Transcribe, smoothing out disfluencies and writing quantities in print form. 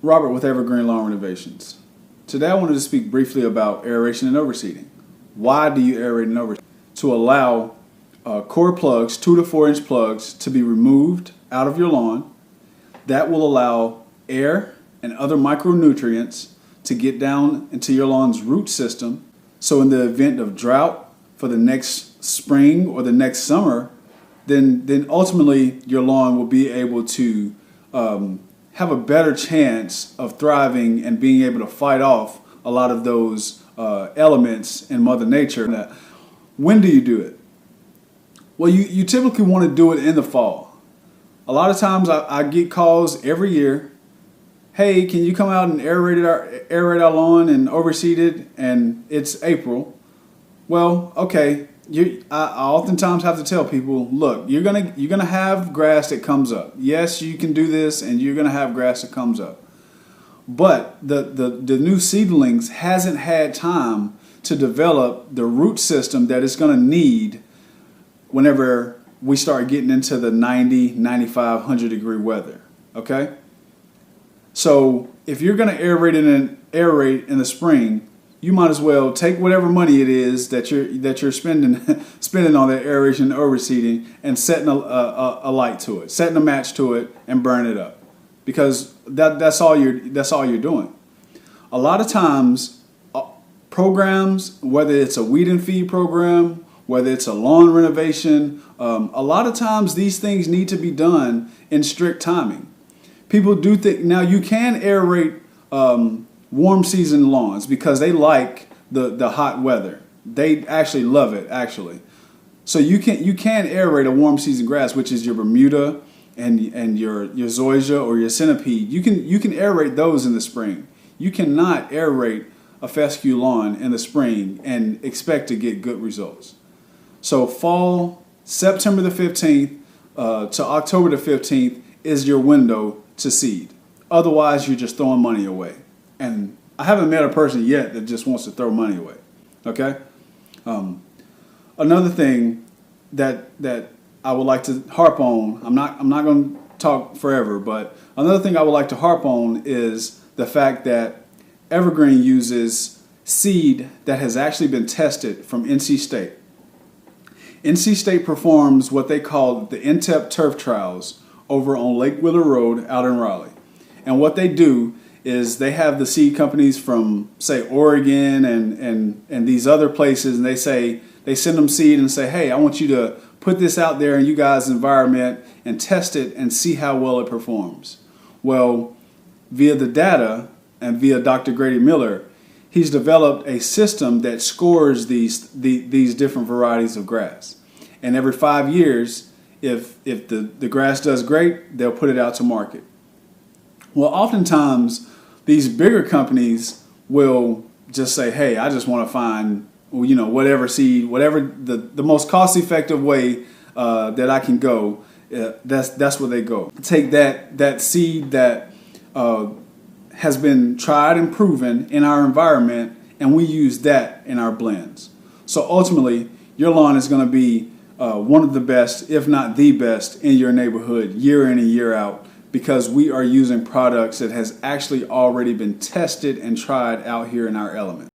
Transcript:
Robert with Evergreen Lawn Renovations. Today I wanted to speak briefly about aeration and overseeding. Why do you aerate and overseed? To allow core plugs, 2 to 4 inch plugs, to be removed out of your lawn. That will allow air and other micronutrients to get down into your lawn's root system. So in the event of drought for the next spring or the next summer, then ultimately your lawn will be able to have a better chance of thriving and being able to fight off a lot of those elements in Mother Nature. When do you do it? Well, you typically want to do it in the fall. A lot of times I get calls every year. Hey, can you come out and aerate our lawn and overseed it? And it's April. Well, okay. I oftentimes have to tell people, look, you're gonna have grass that comes up. Yes, you can do this, and you're gonna have grass that comes up. But the new seedlings hasn't had time to develop the root system that it's gonna need whenever we start getting into the 90, 95, 100 degree weather. Okay? So if you're gonna aerate in the spring, you might as well take whatever money it is that you're spending on that aeration and overseeding and setting a light to it, setting a match to it, and burn it up, because that's all you're doing. A lot of times, programs, whether it's a weed and feed program, whether it's a lawn renovation, a lot of times these things need to be done in strict timing. People do think now you can aerate warm season lawns because they like the hot weather. They actually love it, actually. So you can aerate a warm season grass, which is your Bermuda and your zoysia or your centipede. You can aerate those in the spring. You cannot aerate a fescue lawn in the spring and expect to get good results. So fall, September the 15th to October the 15th is your window to seed. Otherwise, you're just throwing money away. And I haven't met a person yet that just wants to throw money away. Okay. Another thing that I would like to harp on. I'm not going to talk forever, but another thing I would like to harp on is the fact that Evergreen uses seed that has actually been tested from NC State. NC State performs what they call the NTEP turf trials over on Lake Wheeler Road out in Raleigh. And what they do is they have the seed companies from, say, Oregon and these other places, and they send them seed and say, hey, I want you to put this out there in you guys' environment and test it and see how well it performs. Well, via the data and via Dr. Grady Miller, he's developed a system that scores these different varieties of grass. And every 5 years, if the grass does great, they'll put it out to market. Well, oftentimes, these bigger companies will just say, hey, I just want to find, whatever seed, whatever the most cost-effective way that I can go, that's where they go. Take that seed that has been tried and proven in our environment, and we use that in our blends. So ultimately, your lawn is going to be one of the best, if not the best, in your neighborhood year in and year out, because we are using products that has actually already been tested and tried out here in our element.